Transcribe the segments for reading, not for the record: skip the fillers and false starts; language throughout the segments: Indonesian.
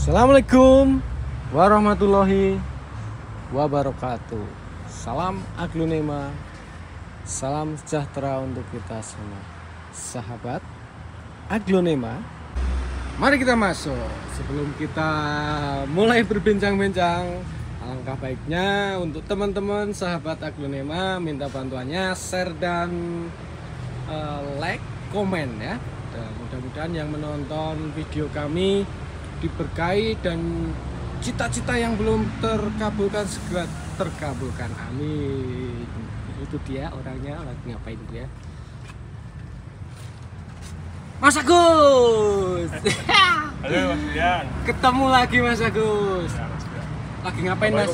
Assalamualaikum warahmatullahi wabarakatuh. Salam aglonema, salam sejahtera untuk kita semua. Sahabat aglonema, mari kita masuk. Sebelum kita mulai berbincang-bincang, alangkah baiknya untuk teman-teman sahabat aglonema minta bantuannya share dan like, komen ya. Dan mudah-mudahan yang menonton video kami diberkahi dan cita-cita yang belum terkabulkan segera terkabulkan, amin. Itu dia orangnya lagi ngapain dia, Mas Agus. Halo Mas Brian. Ketemu lagi Mas Agus. Ya, Mas Brian. Lagi ngapain Mas?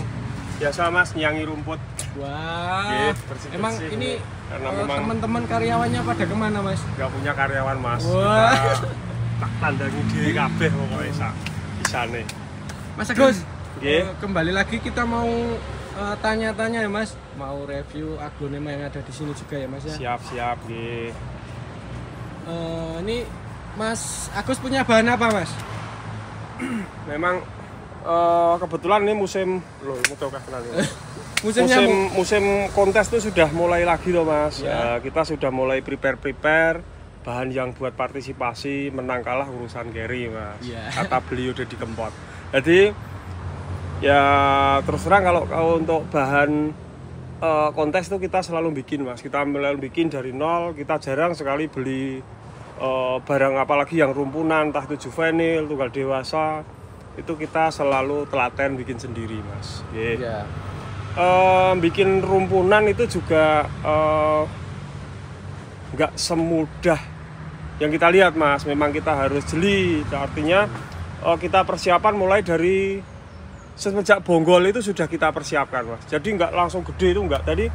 Biasa Mas, nyanyi rumput. Wah, bersih-bersih. emang ini Karena memang teman-teman karyawannya pada kemana Mas? nggak punya karyawan Mas. Wah. Kita tak tandangi diri kabeh pokoknya isane. Mas Agus, Nggih. kembali lagi kita mau tanya-tanya ya Mas, mau review aglonema yang ada di sini juga ya Mas ya. Siap-siap nggih. Ini Mas Agus punya bahan apa Mas? Memang kebetulan ini musim kenal ini. Musim kontes itu sudah mulai lagi loh Mas. Ya. Kita sudah mulai prepare bahan yang buat partisipasi, menang kalah urusan carry Mas. Ya. Kata beliau udah dikempot. Jadi ya terus terang kalau untuk bahan kontes itu kita selalu bikin Mas. Kita mulai bikin dari nol. Kita jarang sekali beli barang apalagi yang rumpunan, entah itu juvenil, tunggal dewasa. Itu kita selalu telaten bikin sendiri Mas. Ya. Bikin rumpunan itu juga nggak semudah yang kita lihat Mas. Memang kita harus jeli, artinya kita persiapan mulai dari semenjak bonggol itu sudah kita persiapkan Mas. Jadi nggak langsung gede itu nggak. Tadi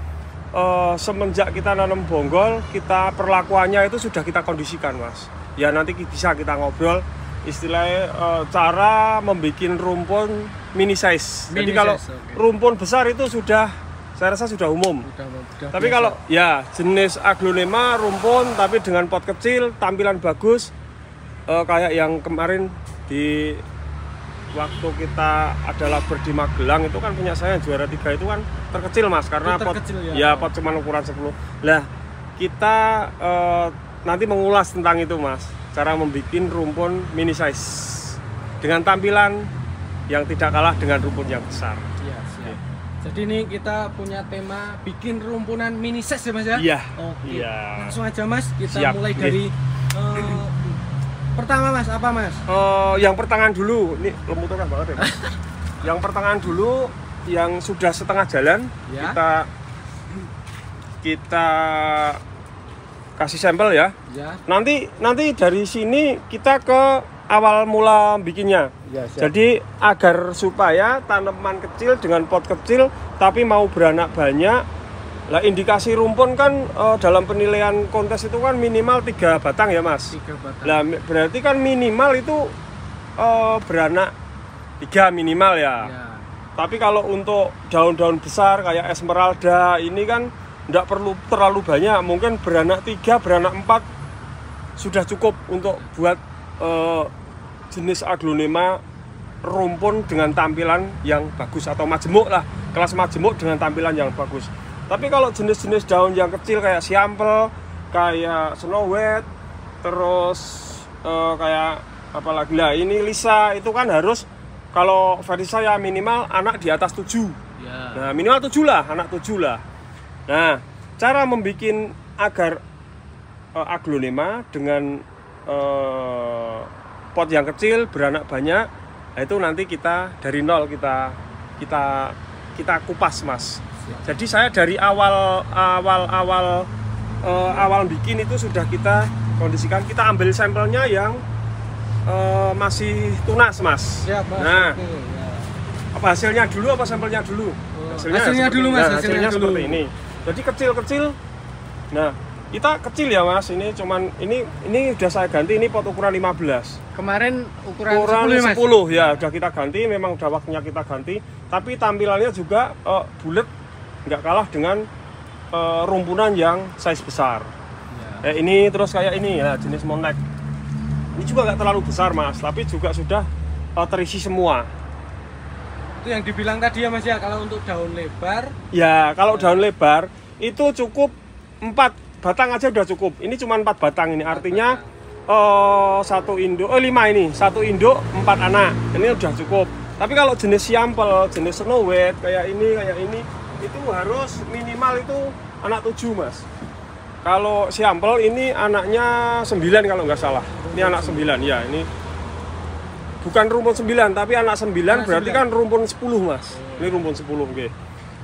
semenjak kita nanam bonggol, kita perlakuannya itu sudah kita kondisikan Mas. Ya nanti bisa kita ngobrol istilahnya cara membuat rumpun mini size. Jadi kalau rumpun besar itu sudah, saya rasa sudah umum. Tapi biasa. kalau ya jenis aglonema rumpun tapi dengan pot kecil, tampilan bagus, kayak yang kemarin di waktu kita ada labor di Magelang itu kan punya saya juara 3 itu kan terkecil Mas, karena pot ya pot cuma ukuran 10. Lah kita nanti mengulas tentang itu Mas, cara membuat rumpun mini size dengan tampilan yang tidak kalah dengan rumpun yang besar. Iya, siap. Jadi ini kita punya tema bikin rumpunan mini size ya Mas ya? Iya. Oke. Iya. Langsung aja Mas, kita Siap. mulai dari pertama Mas, apa Mas? Yang pertengahan dulu, ini lembutan banget ya Mas. Yang pertengahan dulu, yang sudah setengah jalan, Ya. kita kasih sampel ya. Ya. Nanti dari sini kita ke awal mula bikinnya. Ya, siap. Jadi agar supaya tanaman kecil dengan pot kecil tapi mau beranak banyak. Lah indikasi rumpun kan dalam penilaian kontes itu kan minimal 3 batang ya Mas. 3 batang. Lah berarti kan minimal itu beranak 3 minimal ya. Ya. Tapi kalau untuk daun-daun besar kayak esmeralda ini kan tidak perlu terlalu banyak, mungkin beranak 3, beranak 4 sudah cukup untuk buat jenis aglonema rumpun dengan tampilan yang bagus atau majemuk lah, kelas majemuk dengan tampilan yang bagus. Tapi kalau jenis-jenis daun yang kecil kayak siampel, kayak snow white, terus kayak apalagi lah ini lisa, itu kan harus kalau versi saya minimal anak di atas 7. Ya. Nah minimal 7 lah, anak 7 lah. Nah cara membuat agar aglonema dengan pot yang kecil beranak banyak, nah itu nanti kita dari nol kita kupas Mas. Jadi saya dari awal bikin itu sudah kita kondisikan, kita ambil sampelnya yang masih tunas Mas. Siap, Mas. Nah, Oke, ya. apa hasilnya dulu apa sampelnya dulu? Hasilnya dulu Mas, hasilnya dulu. seperti ini. Jadi kecil-kecil. Nah, kita kecil ya Mas, ini cuman ini udah saya ganti, ini pot ukuran 15. Kemarin ukuran 10 10 Mas. ya, udah kita ganti, memang udah waktunya kita ganti. Tapi tampilannya juga bulat, nggak kalah dengan rumpunan yang size besar. Ya. Ini terus kayak ini ya, jenis monek. Ini juga nggak terlalu besar Mas, tapi juga sudah terisi semua. Itu yang dibilang tadi ya Mas ya, kalau untuk daun lebar. Ya, kalau daun lebar itu cukup 4 batang aja udah cukup. Ini cuma 4 batang ini, artinya 5 ini, 1 induk 4 anak. Ini udah cukup. Tapi kalau jenis siampel, jenis Snow White kayak ini itu harus minimal itu anak 7 Mas. Kalau siampel ini anaknya 9 kalau nggak salah. Ini anak 9 ya, ini bukan rumpun 9 tapi anak 9 berarti 9. Kan rumpun 10 Mas. Ini rumpun 10 oke.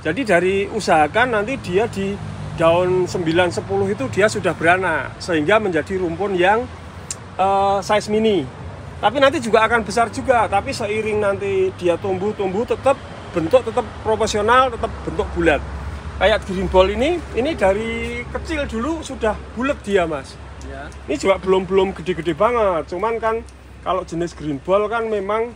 Jadi dari usahakan nanti dia di daun 9-10 itu dia sudah beranak sehingga menjadi rumpun yang size mini. Tapi nanti juga akan besar juga, tapi seiring nanti dia tumbuh tetap bentuk tetap proporsional, tetap bentuk bulat. Kayak green ball ini dari kecil dulu sudah bulat dia Mas. Ya. Ini juga belum gede-gede banget, cuman kan kalau jenis green ball kan memang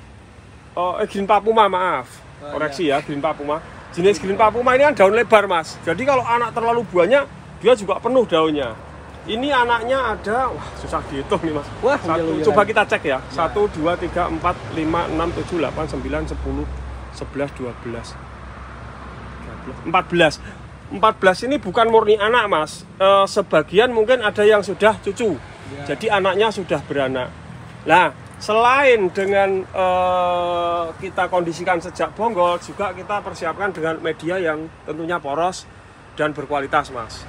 green papuma maaf. Koreksi ya, green papuma. Jenis green papuma ini kan daun lebar Mas. Jadi kalau anak terlalu banyak dia juga penuh daunnya. Ini anaknya ada, wah susah dihitung nih Mas. Wah, coba kita cek ya. 1, 2, 3, 4, 5, 6, 7, 8, 9, 10, 11, 12, 14. 14 ini bukan murni anak Mas. Sebagian mungkin ada yang sudah cucu. Ya. Jadi anaknya sudah beranak. Nah, selain dengan kita kondisikan sejak bonggol, juga kita persiapkan dengan media yang tentunya poros dan berkualitas Mas.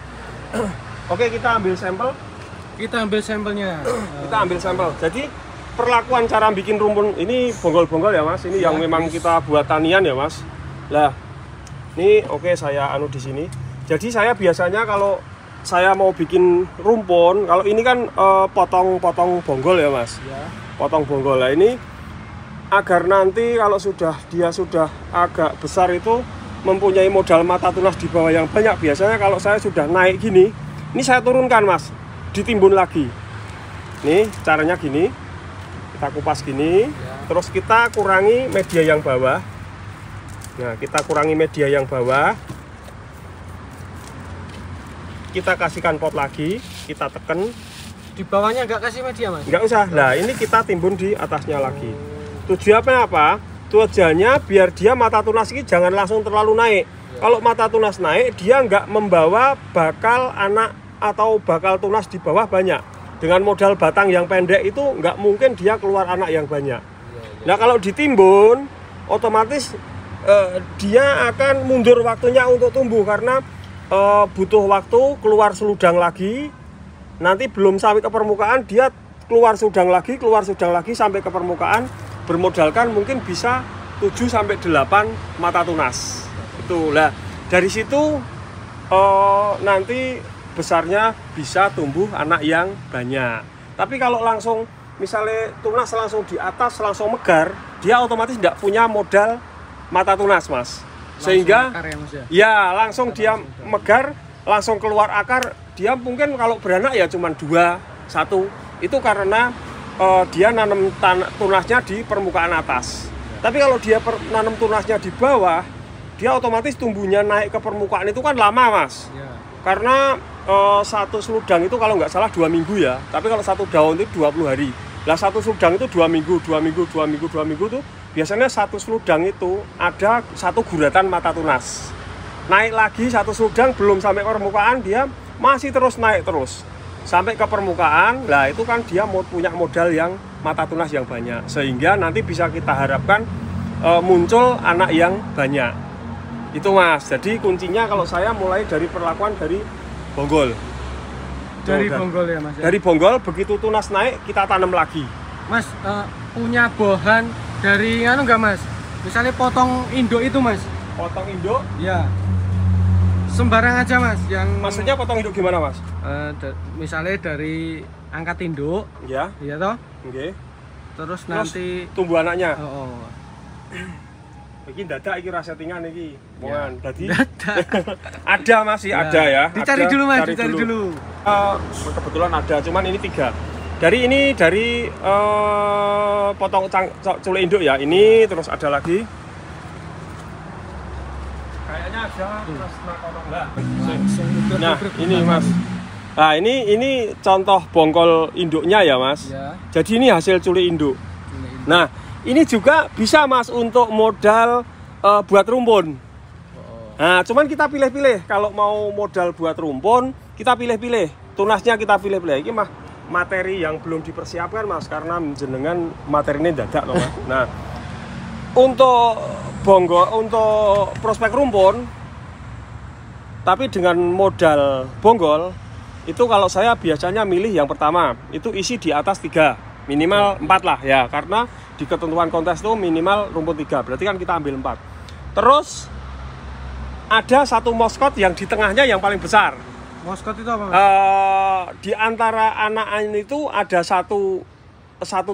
Oke, kita ambil sampel. Kita ambil sampelnya. Kita ambil sampel. Jadi perlakuan cara bikin rumpun ini bonggol-bonggol ya Mas. Ini ya, yang memang kita buat tanian ya Mas. Lah, ini oke saya di sini. Jadi saya biasanya kalau saya mau bikin rumpun, kalau ini kan potong-potong bonggol ya Mas. Ya. Potong bonggol. Lah ini agar nanti kalau dia sudah agak besar itu mempunyai modal mata tunas di bawah yang banyak. Biasanya kalau saya sudah naik gini, ini saya turunkan Mas, ditimbun lagi. Nih caranya gini, kita kupas gini, ya. Terus kita kurangi media yang bawah. Nah kita kurangi media yang bawah, kita kasihkan pot lagi, kita tekan. Di bawahnya nggak kasih media Mas? Nggak usah, nah ini kita timbun di atasnya lagi. Tujuannya apa? Tujuannya biar dia mata tunas ini jangan langsung terlalu naik. Ya. Kalau mata tunas naik, dia nggak membawa bakal anak atau bakal tunas di bawah banyak. Dengan modal batang yang pendek itu nggak mungkin dia keluar anak yang banyak. Nah kalau ditimbun, otomatis dia akan mundur waktunya untuk tumbuh karena butuh waktu keluar seludang lagi. Nanti belum sampai ke permukaan dia keluar seludang lagi sampai ke permukaan, bermodalkan mungkin bisa 7-8 mata tunas. Itulah dari situ nanti besarnya bisa tumbuh anak yang banyak. Tapi kalau langsung misalnya tunas langsung di atas langsung megar, dia otomatis tidak punya modal mata tunas Mas. Sehingga akar ya, Mas, ya langsung dia megar, langsung keluar akar. Dia mungkin kalau beranak ya cuma 2, 1. Itu karena dia nanam tunasnya di permukaan atas. Tapi kalau dia nanam tunasnya di bawah, dia otomatis tumbuhnya naik ke permukaan itu kan lama Mas. Ya. Karena satu seludang itu kalau nggak salah 2 minggu ya. Tapi kalau satu daun itu 20 hari. Lah satu seludang itu 2 minggu tuh biasanya satu seludang itu ada 1 guratan mata tunas. Naik lagi satu seludang belum sampai permukaan, dia masih terus naik terus sampai ke permukaan. Lah itu kan dia punya modal yang mata tunas yang banyak, sehingga nanti bisa kita harapkan muncul anak yang banyak. Itu Mas. Jadi kuncinya kalau saya mulai dari perlakuan dari bonggol. Dari bonggol ya Mas ya? Dari bonggol, begitu tunas naik kita tanam lagi. Mas punya bohan dari nggak Mas? Misalnya potong induk itu Mas? Potong induk? Ya. Sembarang aja Mas. Yang maksudnya potong induk gimana Mas? Misalnya dari angkat induk. Ya. Iya toh? Oke. Terus nanti tumbuh anaknya. Oh. Iki dadak iki settingan iki. Mongan. Dadi ada masih ya. Ada ya. Dicari ada, dulu Mas, dicari dulu. Kebetulan ada, cuman ini 3. Dari potong culik induk ya. Ini terus ada lagi. Kayaknya ada terus nah, ini Mas. Nah, ini contoh bongkol induknya ya Mas. Ya. Jadi ini hasil culik induk. Nah, ini juga bisa Mas untuk modal buat rumpun. Nah, cuman kita pilih-pilih. Kalau mau modal buat rumpun, kita pilih-pilih. Tunasnya kita pilih-pilih. Ini mah materi yang belum dipersiapkan Mas, karena jenengan materi ini dadak loh Mas. Nah, untuk untuk prospek rumpun, tapi dengan modal bonggol, itu kalau saya biasanya milih yang pertama, itu isi di atas 3. Minimal 4 lah ya, karena di ketentuan kontes itu minimal rumput 3, berarti kan kita ambil 4. Terus ada satu moskot yang di tengahnya yang paling besar. Moskot itu apa Mas? Di antara anak itu ada satu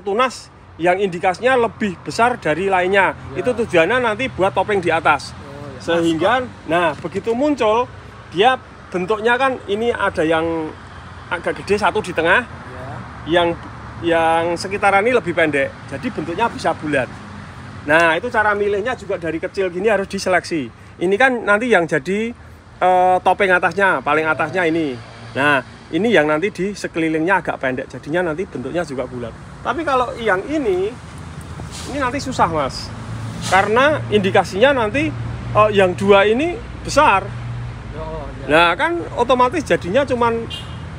tunas yang indikasinya lebih besar dari lainnya ya. Itu tujuannya nanti buat topeng di atas ya. Sehingga nah begitu muncul dia bentuknya kan ini ada yang agak gede satu di tengah ya. Yang sekitaran ini lebih pendek, jadi bentuknya bisa bulat. Nah itu cara milihnya juga dari kecil gini harus diseleksi. Ini kan nanti yang jadi topeng atasnya, paling atasnya ini. Nah ini yang nanti di sekelilingnya agak pendek, jadinya nanti bentuknya juga bulat. Tapi kalau yang ini nanti susah Mas, karena indikasinya nanti yang 2 ini besar. Nah kan otomatis jadinya cuman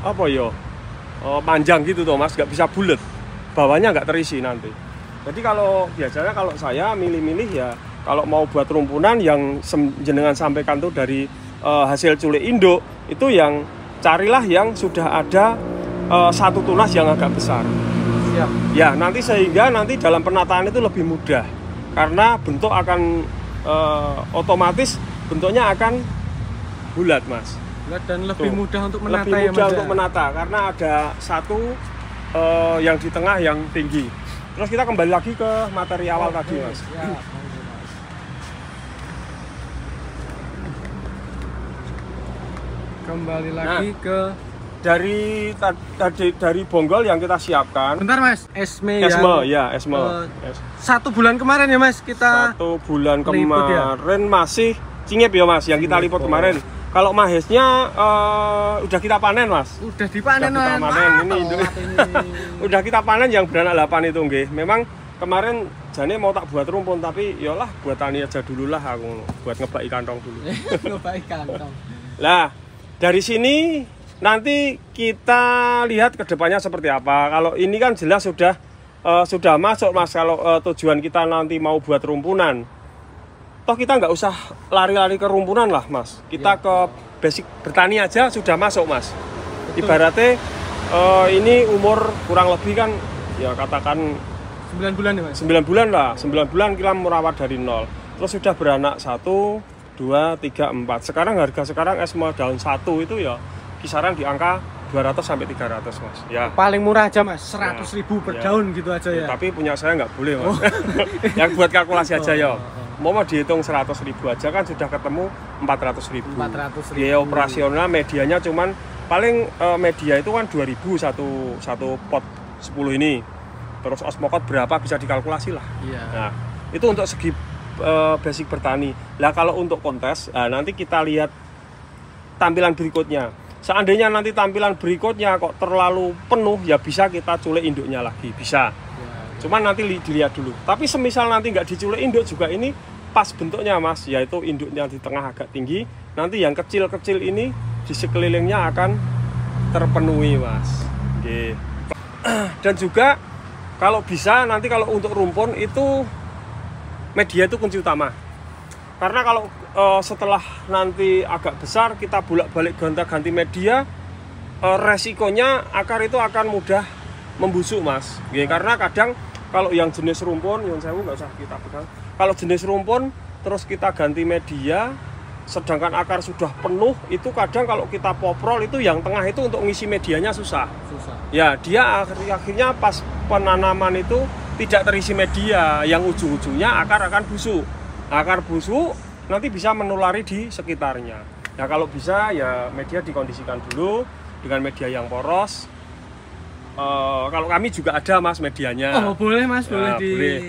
apa ya? Panjang gitu tuh Mas, nggak bisa bulat, bawahnya nggak terisi nanti. Jadi kalau biasanya kalau saya milih-milih ya, kalau mau buat rumpunan yang jenengan sampaikan tuh dari hasil culik induk, itu yang carilah yang sudah ada satu tunas yang agak besar. Siap. Ya nanti sehingga nanti dalam penataan itu lebih mudah, karena bentuk akan otomatis bentuknya akan bulat Mas. Dan lebih mudah untuk menata, lebih mudah untuk menata karena ada satu yang di tengah yang tinggi. Terus kita kembali lagi ke materi awal tadi Mas. Ya. Kembali lagi ke dari bonggol yang kita siapkan. Bentar Mas, esme ya. Satu bulan kemarin ya Mas kita. Satu bulan kemarin masih cingep ya Mas, yang kita liput kemarin. Kalau mahesnya udah kita panen Mas. Udah dipanen Mas. Ini udah kita panen yang beranak 8 itu nggih. Memang kemarin jane mau tak buat rumpun, tapi yalah buat tani aja dulu lah aku, buat ngebaki kantong dulu. Ngebaki kantong. Lah, dari sini nanti kita lihat ke depannya seperti apa. Kalau ini kan jelas sudah masuk Mas, kalau tujuan kita nanti mau buat rumpunan. Toh kita nggak usah lari-lari ke rumpunan lah Mas, kita ke basic bertani aja sudah masuk Mas. Betul. Ibaratnya ini umur kurang lebih kan ya katakan 9 bulan ya Mas? 9 bulan lah, 9 bulan kita merawat dari nol. Terus sudah beranak 1, 2, 3, 4. Sekarang harga esme daun 1 itu ya kisaran di angka 200 sampai 300 Mas. Ya. Paling murah aja Mas, 100.000 per daun gitu aja ya. Tapi punya saya nggak boleh Mas. Yang buat kalkulasi aja ya. Mau dihitung 100.000 aja kan sudah ketemu 400.000. Biaya operasional medianya cuman paling media itu kan 2.000 satu pot 10 ini. Terus osmokot berapa bisa dikalkulasi lah. Iya. Nah, itu untuk segi basic bertani. Lah kalau untuk kontes, nanti kita lihat tampilan berikutnya. Seandainya nanti tampilan berikutnya kok terlalu penuh, ya bisa kita culik induknya lagi, bisa. Cuman nanti dilihat dulu. Tapi semisal nanti nggak diculik induk juga ini pas bentuknya Mas, yaitu induknya di tengah agak tinggi. Nanti yang kecil-kecil ini di sekelilingnya akan terpenuhi Mas. Oke. Dan juga kalau bisa nanti kalau untuk rumpun itu media itu kunci utama. Karena kalau setelah nanti agak besar kita bolak-balik gonta-ganti media, resikonya akar itu akan mudah membusuk Mas. Oke. Karena kadang kalau yang jenis rumpun, yang saya nggak usah kita pegang. Kalau jenis rumpun, terus kita ganti media, sedangkan akar sudah penuh, itu kadang kalau kita poprol itu yang tengah itu untuk ngisi medianya susah. Ya, dia akhirnya pas penanaman itu tidak terisi media, yang ujung-ujungnya akar akan busuk. Akar busuk nanti bisa menulari di sekitarnya. Ya kalau bisa ya media dikondisikan dulu dengan media yang poros. Kalau kami juga ada Mas medianya. Oh boleh Mas, ya, boleh.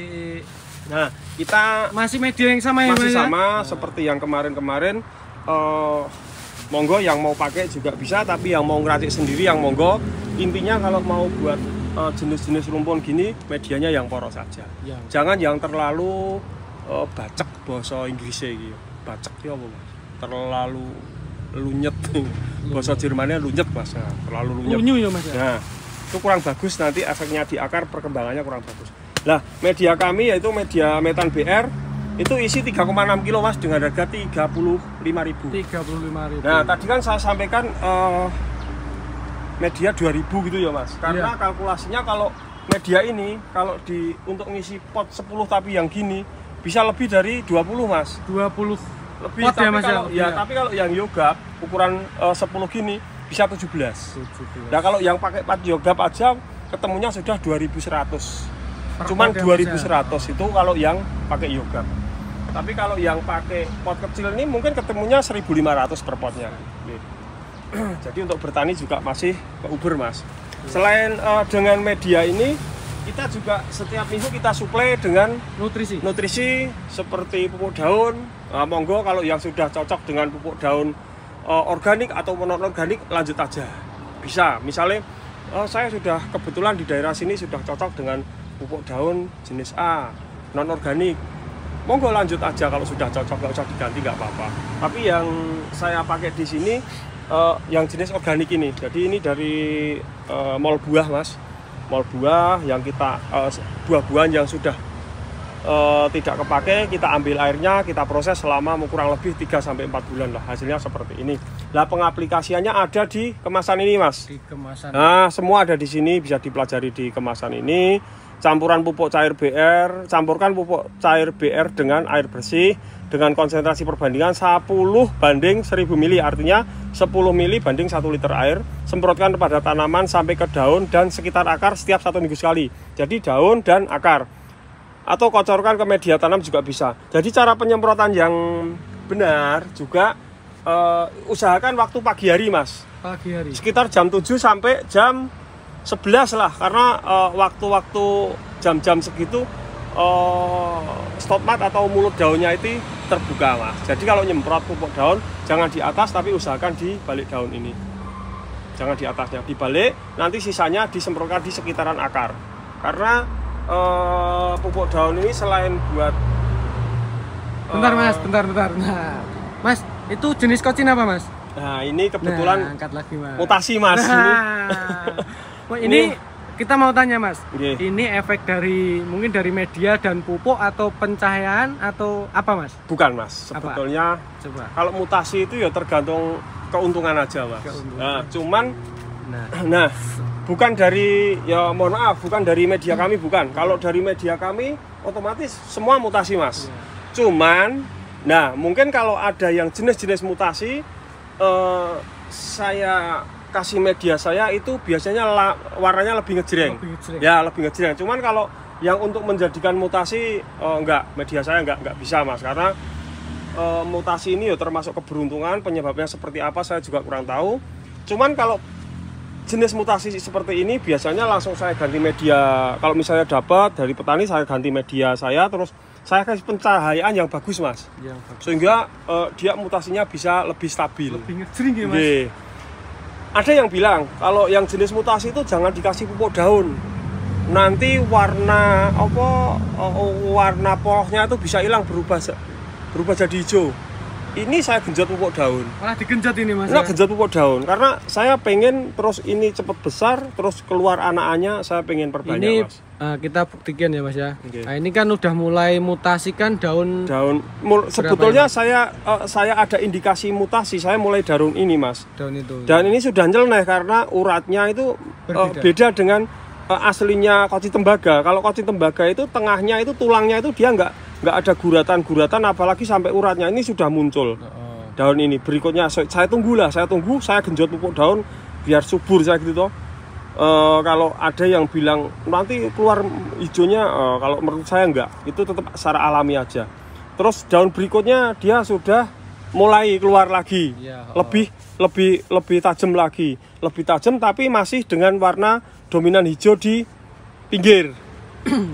Nah kita masih media yang sama ya? Masih sama seperti yang kemarin-kemarin. Monggo yang mau pakai juga bisa, tapi yang mau ngeracik sendiri yang monggo. Intinya kalau mau buat jenis-jenis rumpun gini medianya yang poros saja. Jangan yang terlalu bacek bahasa Inggrisnya gitu. Bacek ya apa Mas? Terlalu lunyet. Bahasa Jermannya lunyet Mas. Nah, terlalu lunyet. Lunyu ya Mas. Nah, itu kurang bagus, nanti efeknya di akar, perkembangannya kurang bagus. Nah, media kami yaitu media metan BR itu isi 3,6 kilo Mas dengan harga 35.000. 35.000. Nah, tadi kan saya sampaikan media 2.000 gitu ya Mas. Karena kalkulasinya kalau media ini kalau untuk ngisi pot 10 tapi yang gini bisa lebih dari 20 Mas. 20 lebih pot tapi ya Mas kalau tapi kalau yang yogap ukuran 10 gini bisa 17. Nah, kalau yang pakai pot yogap aja ketemunya sudah 2.100. Cuman 2.100 itu kalau yang pakai yogap. Tapi kalau yang pakai pot kecil ini mungkin ketemunya 1.500 per potnya. Jadi untuk bertani juga masih uber Mas. Selain dengan media ini, kita juga setiap minggu kita suplai dengan nutrisi seperti pupuk daun. Monggo kalau yang sudah cocok dengan pupuk daun organik atau non organik lanjut aja. Bisa. Misalnya saya sudah kebetulan di daerah sini sudah cocok dengan pupuk daun jenis A non organik. Monggo lanjut aja kalau sudah cocok, nggak usah diganti nggak apa-apa. Tapi yang saya pakai di sini yang jenis organik ini. Jadi ini dari mall buah Mas. Mall buah yang kita buah-buahan yang sudah tidak kepake, kita ambil airnya, kita proses selama kurang lebih 3-4 bulan lah. Hasilnya seperti ini. Nah, pengaplikasiannya ada di kemasan ini Mas. Di kemasan. Nah, semua ada di sini, bisa dipelajari di kemasan ini. Campuran pupuk cair BR, campurkan pupuk cair BR dengan air bersih dengan konsentrasi perbandingan 10/1000 mili, artinya 10 mili banding 1 liter air. Semprotkan pada tanaman sampai ke daun dan sekitar akar setiap 1 minggu sekali. Jadi daun dan akar. Atau kocorkan ke media tanam juga bisa. Jadi cara penyemprotan yang benar juga usahakan waktu pagi hari Mas. Pagi hari. Sekitar jam 7 sampai jam 11 lah, karena waktu-waktu jam-jam segitu stop mat atau mulut daunnya itu terbuka Mas. Jadi kalau nyemprot pupuk daun jangan di atas, tapi usahakan di balik daun ini. Jangan di atasnya, dibalik, nanti sisanya disemprotkan di sekitaran akar. Karena pupuk daun ini selain buat bentar Nah, Mas, itu jenis kocin apa Mas? Nah, ini kebetulan angkat lagi Mas. Mutasi Mas. Ini kita mau tanya Mas, ini efek mungkin dari media dan pupuk atau pencahayaan atau apa Mas? Bukan Mas, sebetulnya kalau mutasi itu ya tergantung keuntungan aja Mas. Nah, cuman bukan dari, ya mohon maaf, bukan dari media kami, bukan. Kalau dari media kami otomatis semua mutasi Mas. Cuman, nah mungkin kalau ada yang jenis-jenis mutasi, saya kasih media saya itu biasanya warnanya lebih ngejreng. Ya, lebih ngejreng. Cuman kalau yang untuk menjadikan mutasi enggak, media saya enggak bisa Mas, karena mutasi ini ya termasuk keberuntungan, penyebabnya seperti apa saya juga kurang tahu. Cuman kalau jenis mutasi seperti ini biasanya langsung saya ganti media. Kalau misalnya dapat dari petani, saya ganti media saya, terus saya kasih pencahayaan yang bagus Mas, sehingga dia mutasinya bisa lebih stabil, lebih ngejreng ya Mas. Ada yang bilang kalau yang jenis mutasi itu jangan dikasih pupuk daun, nanti warna warna polosnya itu bisa hilang, berubah jadi hijau. Ini saya genjot pupuk daun. Malah digenjot ini Mas? Nah, genjot pupuk daun karena saya pengen terus ini cepat besar, terus keluar anak-anaknya, saya pengen perbanyak ini, Mas. Kita buktikan ya Mas ya. Nah, ini kan udah mulai mutasikan daun. Sebetulnya ya? saya ada indikasi mutasi, saya mulai daun ini Mas. Daun itu. Dan ini sudah nyeleneh karena uratnya itu beda dengan aslinya koci tembaga. Kalau koci tembaga itu tengahnya itu tulangnya itu dia nggak ada guratan-guratan, apalagi sampai uratnya. Ini sudah muncul daun ini. Berikutnya saya tunggu, saya genjot pupuk daun biar subur saya gitu toh. Kalau ada yang bilang nanti keluar hijaunya, kalau menurut saya enggak, itu tetap secara alami aja. Terus daun berikutnya dia sudah mulai keluar lagi, lebih tajam lagi, lebih tajam, tapi masih dengan warna dominan hijau di pinggir.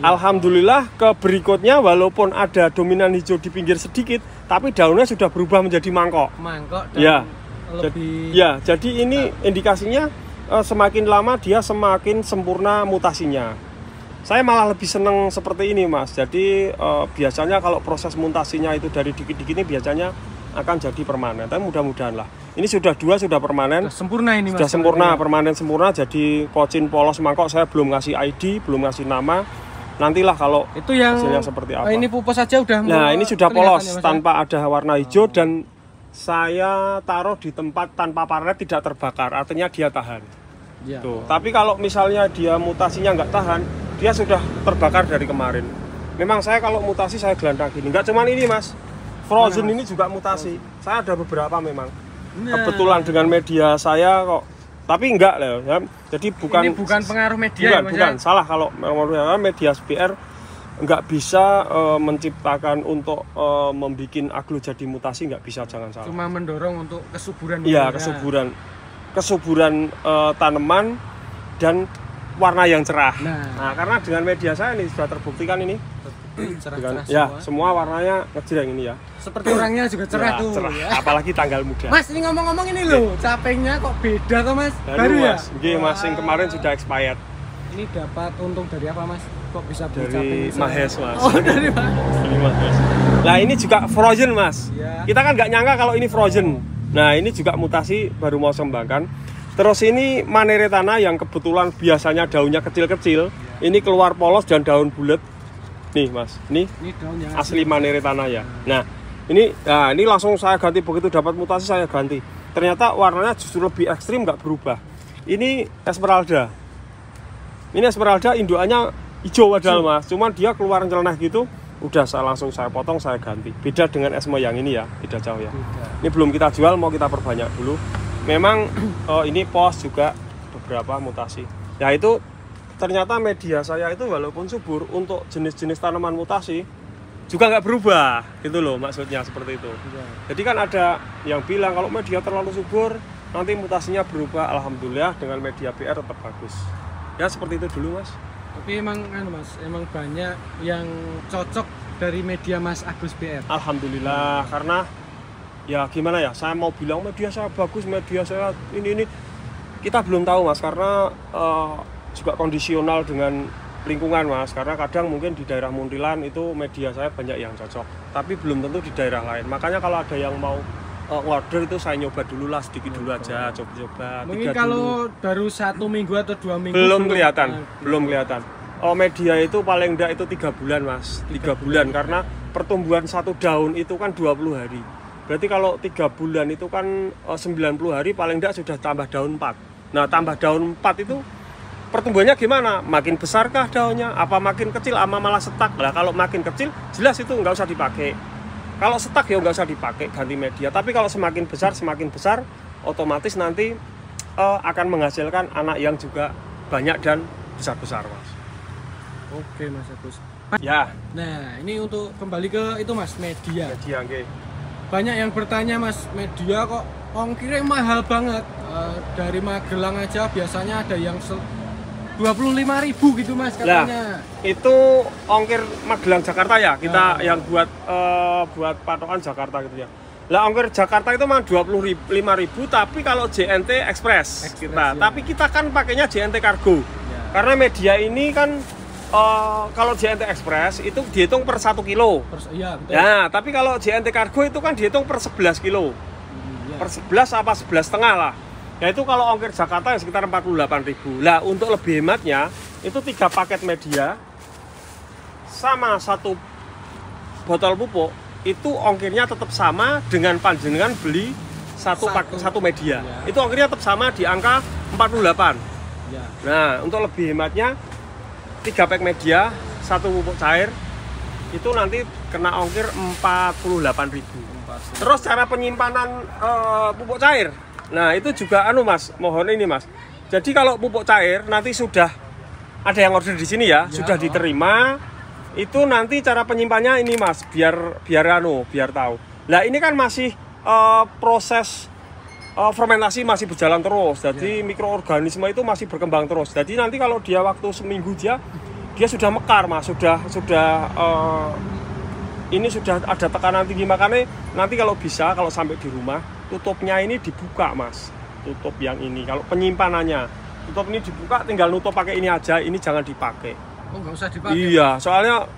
Alhamdulillah ke berikutnya walaupun ada dominan hijau di pinggir sedikit, tapi daunnya sudah berubah menjadi mangkok. Dan lebih. Jadi ini indikasinya semakin lama dia semakin sempurna mutasinya. Saya malah lebih seneng seperti ini Mas. Jadi biasanya kalau proses mutasinya itu dari dikit-dikit ini biasanya akan jadi permanen. Tapi mudah-mudahan lah. Ini sudah 2 sudah permanen. Sudah sempurna ini Mas. Sudah sempurna, permanen sempurna. Jadi kocin polos mangkok saya belum ngasih ID, belum ngasih nama. Nantilah kalau itu yang hasilnya seperti apa. Ini pupus saja udah. Nah ini sudah polos ya, tanpa ada warna hijau dan saya taruh di tempat tanpa parlet tidak terbakar. Artinya dia tahan. Ya. Tuh. Tapi kalau misalnya dia mutasinya nggak tahan, dia sudah terbakar dari kemarin. Memang saya kalau mutasi saya gelandang gini. Nggak cuman ini Mas. Frozen ini juga mutasi. Saya ada beberapa memang. Kebetulan dengan media saya kok. Tapi enggak lah ya. Jadi bukan. Ini bukan pengaruh media bukan, ya, bukan. Salah kalau media SPR nggak bisa menciptakan untuk membuat aglo jadi mutasi, nggak bisa, jangan salah. Cuma mendorong untuk kesuburan. Iya, kesuburan tanaman dan warna yang cerah. Nah, karena dengan media saya ini sudah terbuktikan ini. Cerah-cerah ya, semua warnanya ngejreng ini ya. Seperti orangnya juga cerah ya, tuh. Cerah. Ya. Apalagi tanggal muda. Mas, ini ngomong-ngomong ini loh, capengnya kok beda toh Mas? Baru ya? Mas. Nggih, Mas, yang kemarin sudah expired. Ini dapat untung dari apa Mas? Kok bisa beli dari Mahes Mas. Oh, dari Mahes. Dari Mahes. Nah, ini juga frozen Mas. Ya. Kita kan nggak nyangka kalau ini frozen. Nah, ini juga mutasi baru mau kembangkan. Terus ini Maneretana yang kebetulan biasanya daunnya kecil-kecil, ini keluar polos dan daun bulat. Nih Mas, ini daunnya asli Maneretana ya. Nah, ini langsung saya ganti, begitu dapat mutasi saya ganti. Ternyata warnanya justru lebih ekstrim, nggak berubah. Ini Esmeralda. Ini Esmeralda indukannya hijau padahal Mas, cuman dia keluar nyeleneh gitu. Udah langsung saya potong, saya ganti. Beda dengan Esme yang ini ya, beda jauh ya. Ini belum kita jual, mau kita perbanyak dulu. Memang ini pos juga beberapa mutasi. Ya itu ternyata media saya itu walaupun subur untuk jenis-jenis tanaman mutasi juga nggak berubah gitu loh, maksudnya seperti itu. Jadi kan ada yang bilang kalau media terlalu subur nanti mutasinya berubah. Alhamdulillah dengan media PR tetap bagus. Ya seperti itu dulu Mas. Tapi emang Mas, emang banyak yang cocok dari media Mas Agus PR. Alhamdulillah, karena ya gimana ya, saya mau bilang media saya bagus, media saya ini kita belum tahu Mas, karena juga kondisional dengan lingkungan Mas, karena kadang mungkin di daerah Muntilan itu media saya banyak yang cocok, tapi belum tentu di daerah lain. Makanya kalau ada yang mau order itu saya nyoba dulu lah, sedikit dulu aja, coba-coba. Mungkin kalau baru 1 minggu atau 2 minggu belum kelihatan. Media itu paling enggak itu 3 bulan Mas, 3 bulan, karena pertumbuhan satu daun itu kan 20 hari. Berarti kalau 3 bulan itu kan 90 hari paling enggak sudah tambah daun 4. Nah, tambah daun 4 itu pertumbuhannya gimana? Makin besarkah daunnya? Apa makin kecil? Ama malah setak? Lah kalau makin kecil jelas itu nggak usah dipakai. Kalau setak ya nggak usah dipakai, ganti media. Tapi kalau semakin besar, otomatis nanti akan menghasilkan anak yang juga banyak dan besar-besar Mas. Oke Mas Agus. Ya. Nah ini untuk kembali ke itu Mas, media. Media okay. Banyak yang bertanya Mas, media kok ongkirnya mahal banget. Dari Magelang aja biasanya ada yang 25.000 gitu Mas katanya. Nah, itu ongkir Magelang Jakarta ya, kita yang buat patokan Jakarta gitu ya. Lah ongkir Jakarta itu mah 25.000, tapi kalau JNT Express kita. Ya. Tapi kita kan pakainya JNT Cargo. Ya. Karena media ini kan kalau JNT Express itu dihitung per 1 kilo. Iya, betul. Ya, tapi kalau JNT Cargo itu kan dihitung per 11 kilo. Ya. Per 11 apa 11,5 lah. Ya itu kalau ongkir Jakarta ya sekitar 48.000. Lah untuk lebih hematnya itu 3 paket media sama 1 botol pupuk itu ongkirnya tetap sama dengan panjenengan beli satu media. Ya. Itu ongkirnya tetap sama di angka 48. Ya. Nah untuk lebih hematnya 3 pack media 1 pupuk cair itu nanti kena ongkir 48.000. Terus cara penyimpanan pupuk cair. Nah itu juga Mas, mohon ini Mas. Jadi kalau pupuk cair nanti sudah ada yang order di sini ya, sudah diterima. Itu nanti cara penyimpannya ini Mas, biar tahu. Lah ini kan masih proses fermentasi masih berjalan terus. Jadi mikroorganisme itu masih berkembang terus. Jadi nanti kalau dia waktu seminggu dia sudah mekar Mas, sudah ini sudah ada tekanan tinggi, makanya nanti kalau sampai di rumah tutupnya ini dibuka Mas, tutup yang ini kalau penyimpanannya. tutup ini dibuka, tinggal nutup pakai ini aja. Ini jangan dipakai. Oh, nggak usah dipakai. Iya, soalnya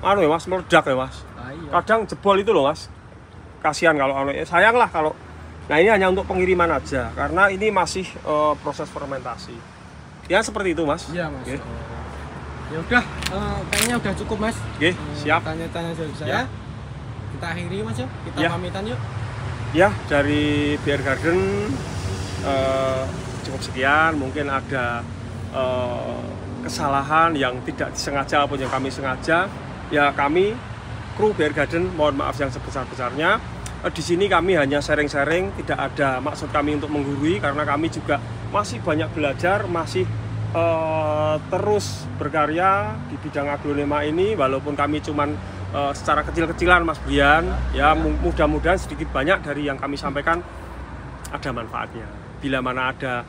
anu ya Mas, meledak ya Mas. Iya. Kadang jebol itu loh Mas. Kasihan kalau anu, sayang lah kalau. Nah ini hanya untuk pengiriman aja, karena ini masih proses fermentasi. Ya seperti itu Mas. Iya Mas. Okay. Ya udah, kayaknya udah cukup Mas. Oke, siap. Tanya-tanya dari saya. Ya. Kita akhiri Mas yuk. Kita Ya. pamitan yuk. Ya, dari Beer Garden cukup sekian. Mungkin ada kesalahan yang tidak disengaja ataupun yang kami sengaja. Ya kami, kru Beer Garden, mohon maaf yang sebesar-besarnya. Di sini kami hanya sharing-sharing, tidak ada maksud kami untuk menggurui, karena kami juga masih banyak belajar, masih terus berkarya di bidang aglonema ini, walaupun kami cuman secara kecil-kecilan Mas Brian, ya mudah-mudahan sedikit banyak dari yang kami sampaikan ada manfaatnya. Bila mana ada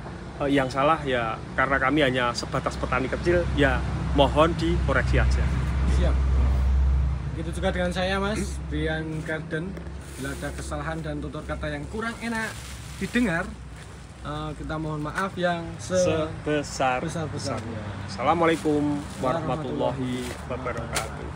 yang salah ya karena kami hanya sebatas petani kecil, ya mohon dikoreksi aja. Siap. Begitu juga dengan saya Mas Brian Garden. Bila ada kesalahan dan tutur kata yang kurang enak didengar, kita mohon maaf yang sebesar-besarnya. Assalamualaikum warahmatullahi wabarakatuh.